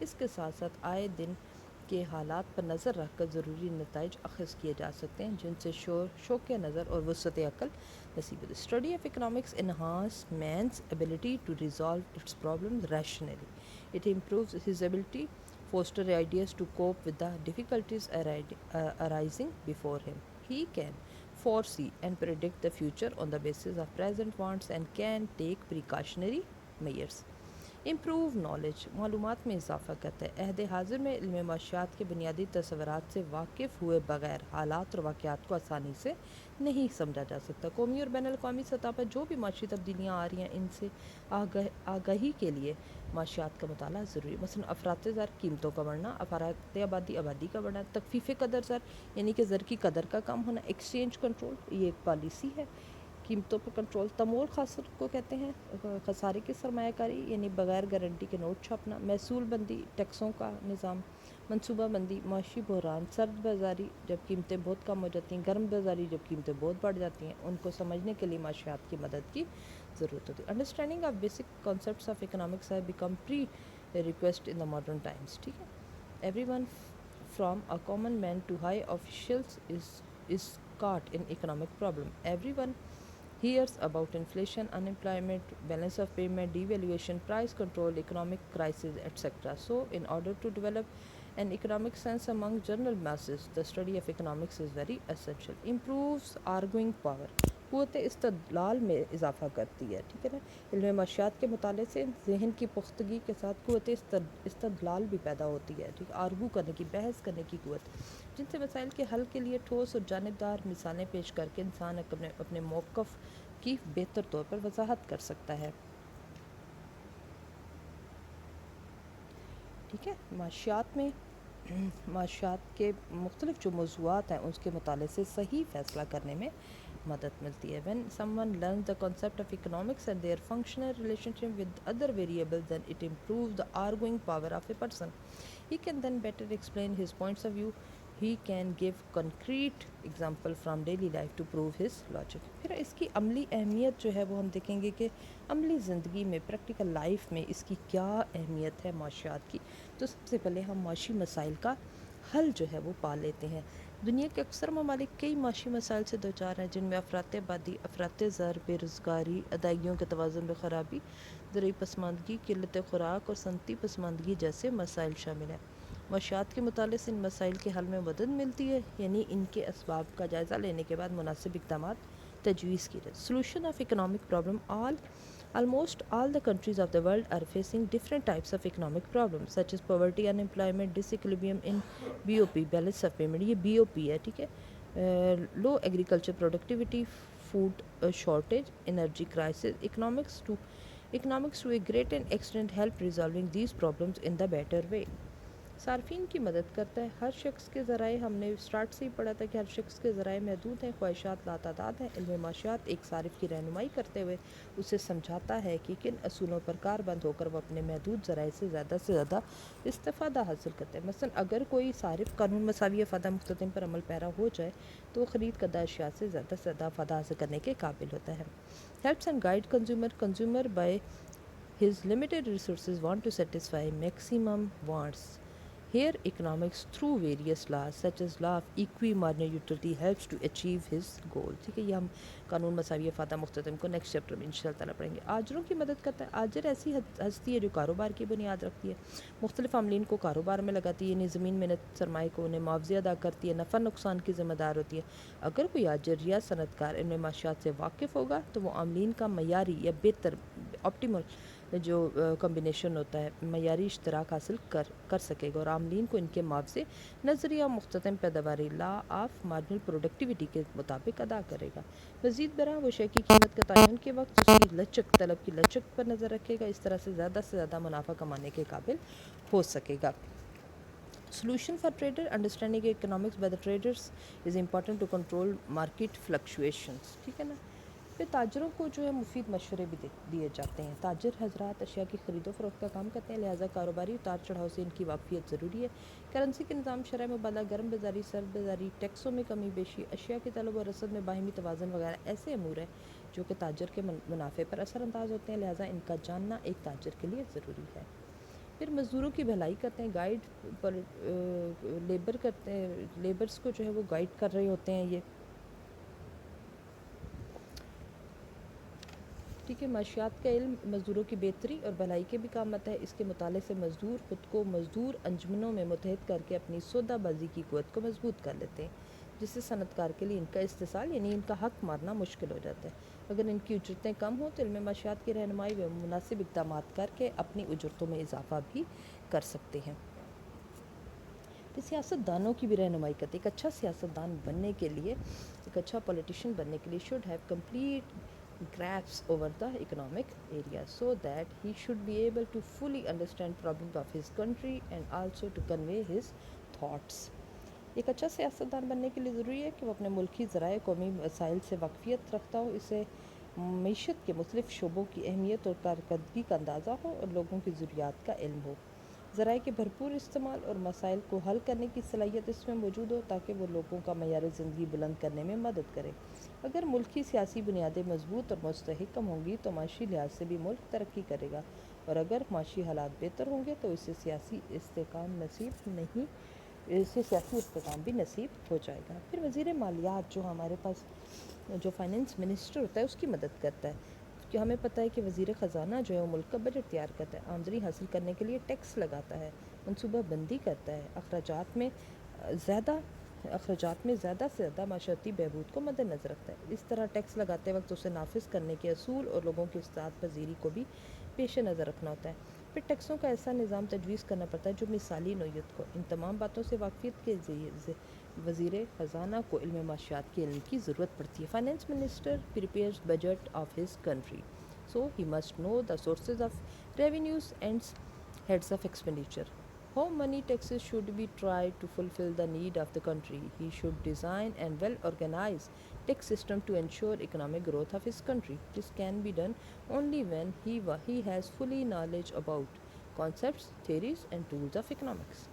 اس کے ساتھ ساتھ آئے دن کے حالات پر نظر رکھ کر ضروری نتائج اخذ کیے جا سکتے ہیں جن سے شوق نظر اور وسعت عقل نصیب ہوتی ہے. Study of economics enhance means ability to resolve its problems rationally. It improves his ability foster ideas to cope with the difficulties arising before him. He can foresee and predict the future on the basis of present wants and can take precautionary measures. Improve knowledge معلومات میں اضافہ کرتا ہے. عہد حاضر میں علم معاشیات کے بنیادی تصورات سے واقف ہوئے بغیر حالات اور واقعات کو آسانی سے نہیں سمجھا جا سکتا. قومی اور بین الاقوامی سطح پر جو بھی معاشی تبدیلیاں آ رہی ہیں ان سے آگاہی کے لیے معاشیات کا مطالعہ ضروری ہے. مثلاً افراط زر قیمتوں کا بڑھنا، افراط آبادی کا بڑھنا، تخفیف قدر زر یعنی کہ زر کی قدر کا کم ہونا، ایکسچینج کنٹرول یہ ایک پالیسی ہے. قیمتوں پر کنٹرول، تمول خاصر کو کہتے ہیں خسارے کی سرمایہ کاری یعنی بغیر گارنٹی کے نوٹ چھاپنا، محصول بندی ٹیکسوں کا نظام، منصوبہ بندی، معاشی بحران، سرد بازاری جب قیمتیں بہت کم ہو جاتی ہیں، گرم بازاری جب قیمتیں بہت بڑھ جاتی ہیں، ان کو سمجھنے کے لیے معاشیات کی مدد کی ضرورت ہوتی ہے. Understanding of basic concepts of economics have become prerequisite in the modern times. ٹھیک ہے. Everyone from a common man to high officials is caught in economic problem. Everyone hears about inflation, unemployment, balance of payment, devaluation, price control, economic crisis, etc. So, in order to develop an economic sense among general masses, the study of economics is very essential. Improves arguing power. قوت استدلال میں اضافہ کرتی ہے. ٹھیک ہے نا. علم معاشیات کے مطالعے سے ذہن کی پختگی کے ساتھ قوت استدلال بھی پیدا ہوتی ہے. ٹھیک. آرگو کرنے کی، بحث کرنے کی قوت، جن سے مسائل کے حل کے لیے ٹھوس اور جانبدار مثالیں پیش کر کے انسان اپنے موقف کی بہتر طور پر وضاحت کر سکتا ہے. ٹھیک ہے. معاشیات کے مختلف جو موضوعات ہیں اس کے مطالعے سے صحیح فیصلہ کرنے میں مدد ملتی ہے. When someone learns the concept of economics and their functional relationship with other variables, then it improves the arguing power of a person. He can then better explain his points of view. He can give concrete example from daily life to prove his logic. پھر اس کی عملی اہمیت جو ہے وہ ہم دیکھیں گے کہ عملی زندگی میں پریکٹیکل لائف میں اس کی کیا اہمیت ہے معاشیات کی. تو سب سے پہلے ہم معاشی مسائل کا حل جو ہے وہ پا لیتے ہیں. دنیا کے اکثر ممالک کئی معاشی مسائل سے دوچار ہیں جن میں افراط آبادی، افراط زر، بے روزگاری، ادائیگیوں کے توازن میں خرابی، زرعی پسماندگی، قلت خوراک اور صنعتی پسماندگی جیسے مسائل شامل ہیں. معاشیات کے مطالعے سے ان مسائل کے حل میں مدد ملتی ہے، یعنی ان کے اسباب کا جائزہ لینے کے بعد مناسب اقدامات تجویز کیے جائیں. Solution of economic problem. Almost all the countries of the world are facing different types of economic problems such as poverty, unemployment, disequilibrium in BOP, balance of payment. یہ BOP ہے. ٹھیک ہے. Low agriculture productivity, food shortage, energy crisis. Economics to a great extent help resolving these problems in the better way. صارفین کی مدد کرتا ہے. ہر شخص کے ذرائع، ہم نے اسٹارٹ سے ہی پڑھا تھا کہ ہر شخص کے ذرائع محدود ہیں، خواہشات لاتعداد ہیں. علم معاشیات ایک صارف کی رہنمائی کرتے ہوئے اسے سمجھاتا ہے کہ کن اصولوں پر کاربند ہو کر وہ اپنے محدود ذرائع سے زیادہ استفادہ حاصل کرتے ہیں. مثلا اگر کوئی صارف قانون مساوی افادہ مختتم پر عمل پیرا ہو جائے تو وہ خرید کردہ اشیاء سے زیادہ افادہ حاصل کرنے کے قابل ہوتا ہے. Helps and guide consumer by his limited resources want to satisfy maximum wants. Here economics through various laws such as law of equimarginal utility helps to achieve his goal. ٹھیک ہے. یہ ہم قانون مساوی افادہ مختتم کو نیکسٹ چیپٹر میں انشاءاللہ تعالیٰ پڑھیں گے. آجروں کی مدد کرتا ہے. آجر ایسی ہستی ہے جو کاروبار کی بنیاد رکھتی ہے، مختلف عاملین کو کاروبار میں لگاتی ہے، یعنی زمین محنت سرمائے کو انہیں معاوضے ادا کرتی ہے، نفع نقصان کی ذمہ دار ہوتی ہے. اگر کوئی آجر یا صنعت کار ان معاشیات سے واقف ہوگا تو وہ عاملین کا معیاری یا بہتر آپٹیمل جو کمبینیشن ہوتا ہے معیاری اشتراک حاصل کر سکے گا اور عاملین کو ان کے معاوضے نظریہ مختتم پیداواری لا آف مارجنل پروڈکٹیوٹی کے مطابق ادا کرے گا. مزید برآں وہ شے کی قیمت کا تعین کے وقت اس کی لچک، طلب کی لچک پر نظر رکھے گا. اس طرح سے زیادہ منافع کمانے کے قابل ہو سکے گا. Solution for trader. Understanding economics by the traders is important to control market fluctuations. ٹھیک ہے نا. پھر تاجروں کو جو ہے مفید مشورے بھی دیے جاتے ہیں. تاجر حضرات اشیاء کی خرید و فروخت کا کام کرتے ہیں، لہٰذا کاروباری اتار چڑھاؤ سے ان کی واقفیت ضروری ہے. کرنسی کے نظام، شرح مبادلہ، گرم بازاری، سرد بازاری، ٹیکسوں میں کمی بیشی، اشیاء کی طلب و رسد میں باہمی توازن وغیرہ ایسے امور ہیں جو کہ تاجر کے منافع پر اثر انداز ہوتے ہیں، لہٰذا ان کا جاننا ایک تاجر کے لیے ضروری ہے. پھر مزدوروں کی بھلائی کرتے ہیں، گائیڈ پر لیبر کرتے ہیں، لیبرز کو جو ہے وہ گائیڈ کر رہے ہوتے ہیں یہ، ٹھیک ہے۔ معاشیات کا علم مزدوروں کی بہتری اور بھلائی کے بھی کام آتا ہے۔ اس کے مطالعے سے مزدور خود کو مزدور انجمنوں میں متحد کر کے اپنی سودہ بازی کی قوت کو مضبوط کر لیتے ہیں، جس سے صنعت کار کے لیے ان کا استحصال یعنی ان کا حق مارنا مشکل ہو جاتا ہے۔ اگر ان کی اجرتیں کم ہوں تو علم معاشیات کی رہنمائی و مناسب اقدامات کر کے اپنی اجرتوں میں اضافہ بھی کر سکتے ہیں۔ پھر سیاست دانوں کی بھی رہنمائی کرتے ہیں۔ ایک اچھا سیاست دان بننے کے لیے، ایک اچھا پولیٹیشین بننے کے لیے should have complete grasp over the economic area so that he should be able to fully understand problems of his country and also to convey his thoughts۔ ایک اچھا سیاست دان بننے کے لیے ضروری ہے کہ وہ اپنے ملکی ذرائع قومی وسائل سے واقفیت رکھتا ہو، اسے معیشت کے مختلف شعبوں کی اہمیت اور کارکردگی کا اندازہ ہو اور لوگوں کی ضروریات کا علم ہو، ذرائع کے بھرپور استعمال اور مسائل کو حل کرنے کی صلاحیت اس میں موجود ہو تاکہ وہ لوگوں کا معیار زندگی بلند کرنے میں مدد کرے۔ اگر ملک کی سیاسی بنیادیں مضبوط اور مستحکم ہوں گی تو معاشی لحاظ سے بھی ملک ترقی کرے گا، اور اگر معاشی حالات بہتر ہوں گے تو اسے سیاسی استحکام بھی نصیب ہو جائے گا۔ پھر وزیر مالیات جو ہمارے پاس جو فائنینس منسٹر ہوتا ہے اس کی مدد کرتا ہے، کہ ہمیں پتہ ہے کہ وزیر خزانہ جو ہے وہ ملک کا بجٹ تیار کرتا ہے، آمدنی حاصل کرنے کے لیے ٹیکس لگاتا ہے، منصوبہ بندی کرتا ہے، اخراجات میں زیادہ سے زیادہ معاشرتی بہبود کو مد نظر رکھتا ہے۔ اس طرح ٹیکس لگاتے وقت اسے نافذ کرنے کے اصول اور لوگوں کی اطاعت پذیری کو بھی پیش نظر رکھنا ہوتا ہے۔ پھر ٹیکسوں کا ایسا نظام تجویز کرنا پڑتا ہے جو مثالی نوعیت کو۔ ان تمام باتوں سے واقفیت کے وزیر خزانہ کو علم معاشیات کے علم کی ضرورت پڑتی ہے۔ Finance minister prepares budget of his country, so he must know the sources of revenues and heads of expenditure. How many taxes should be tried to fulfill the need of the country? He should design and well-organize tax system to ensure economic growth of his country. This can be done only when he has fully knowledge about concepts, theories and tools of economics.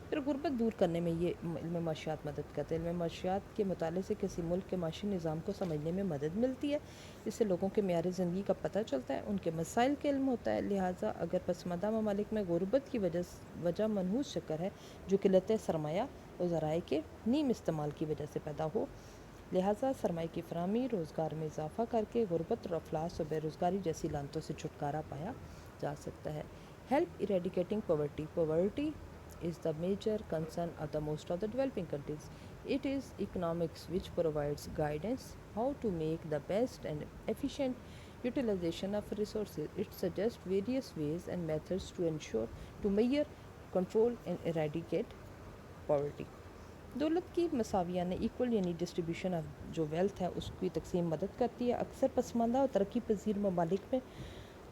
پھر غربت دور کرنے میں یہ علم معاشیات مدد کرتا ہے۔ علم معاشیات کے مطالعے سے کسی ملک کے معاشی نظام کو سمجھنے میں مدد ملتی ہے، اس سے لوگوں کے معیار زندگی کا پتہ چلتا ہے، ان کے مسائل کا علم ہوتا ہے۔ لہٰذا اگر پسماندہ ممالک میں غربت کی وجہ منحوس شکر ہے جو قلت سرمایہ اور ذرائع کے نیم استعمال کی وجہ سے پیدا ہو، لہٰذا سرمایہ کی فراہمی، روزگار میں اضافہ کر کے غربت اور افلاس اور بے روزگاری جیسی لعنتوں سے چھٹکارا پایا جا سکتا ہے۔ Help eradicating poverty. Poverty is the major concern of the most of the developing countries. It is economics which provides guidance how to make the best and efficient utilization of resources. It suggests various ways and methods to measure, control and eradicate poverty. دولت کی مساویانہ equal یعنی distribution of جو wealth ہے اس کی تقسیم مدد کرتی ہے۔ اکثر پسماندہ اور ترقی پذیر ممالک میں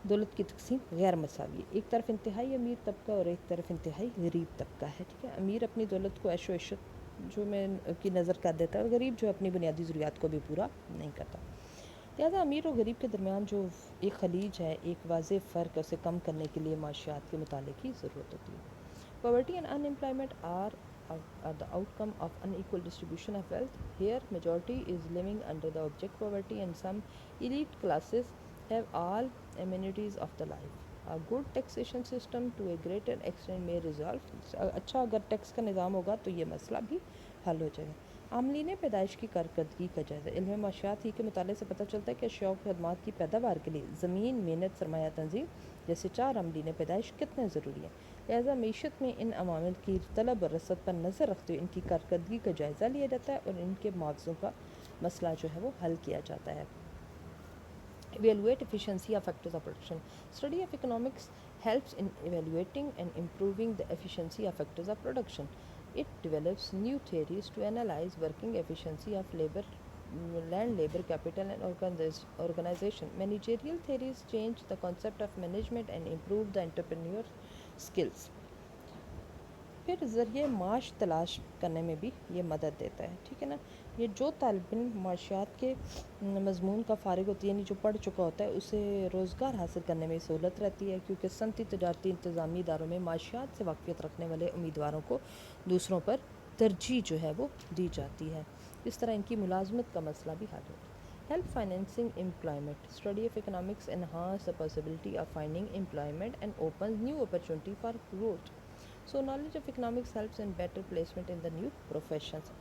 دولت کی تقسیم غیر مساوی ہے، ایک طرف انتہائی امیر طبقہ اور ایک طرف انتہائی غریب طبقہ ہے، ٹھیک ہے۔ امیر اپنی دولت کو عیش و عشرت جو میں کی نظر کر دیتا ہے، اور غریب جو اپنی بنیادی ضروریات کو بھی پورا نہیں کرتا۔ لہٰذا امیر اور غریب کے درمیان جو ایک خلیج ہے، ایک واضح فرق ہے، اسے کم کرنے کے لیے معاشیات کے مطالعے کی ضرورت ہوتی ہے۔ Poverty and unemployment are the outcome of unequal distribution of wealth. Here majority is living under the abject poverty and some elite classes have all amenities of the life. A good taxation system to a greater extent may resolve. اچھا اگر tax کا نظام ہوگا تو یہ مسئلہ بھی حل ہو جائے گا۔ عاملین پیدائش کی کارکردگی کا جائزہ۔ علم معاشیات ہی کے مطالعے سے پتہ چلتا ہے کہ اشیاء و خدمات کی پیداوار کے لیے زمین، محنت، سرمایہ تنظیم جیسے 4 عاملین پیدائش کتنے ضروری ہیں۔ لہٰذا معیشت میں ان عوامل کی طلب اور رسد پر نظر رکھتے ہوئے ان کی کارکردگی کا جائزہ لیا جاتا ہے اور ان کے معاوضوں کا مسئلہ جو ہے وہ حل کیا جاتا ہے۔ Evaluate efficiency of factors of production. Study of economics helps in evaluating and improving the efficiency of factors of production. It develops new theories to analyze working efficiency of land, labor, capital and organization. Managerial theories change the concept of management and improve the entrepreneur skills. پھر ذریعہ معاش تلاش کرنے میں بھی یہ مدد دیتا ہے، ٹھیک ہے نا۔ یہ جو طالب علم معاشیات کے مضمون کا فارغ ہوتی ہے، یعنی جو پڑھ چکا ہوتا ہے، اسے روزگار حاصل کرنے میں سہولت رہتی ہے، کیونکہ صنعتی، تجارتی، انتظامی اداروں میں معاشیات سے واقفیت رکھنے والے امیدواروں کو دوسروں پر ترجیح جو ہے وہ دی جاتی ہے۔ اس طرح ان کی ملازمت کا مسئلہ بھی حل ہوگا۔ Help financing employment. Study of economics enhance the possibility of finding employment and opens new opportunity for growth. So knowledge of economics helps in better placement in the new professions.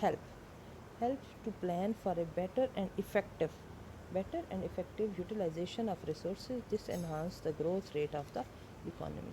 helps to plan for a better and effective utilization of resources. This enhance the growth rate of the economy.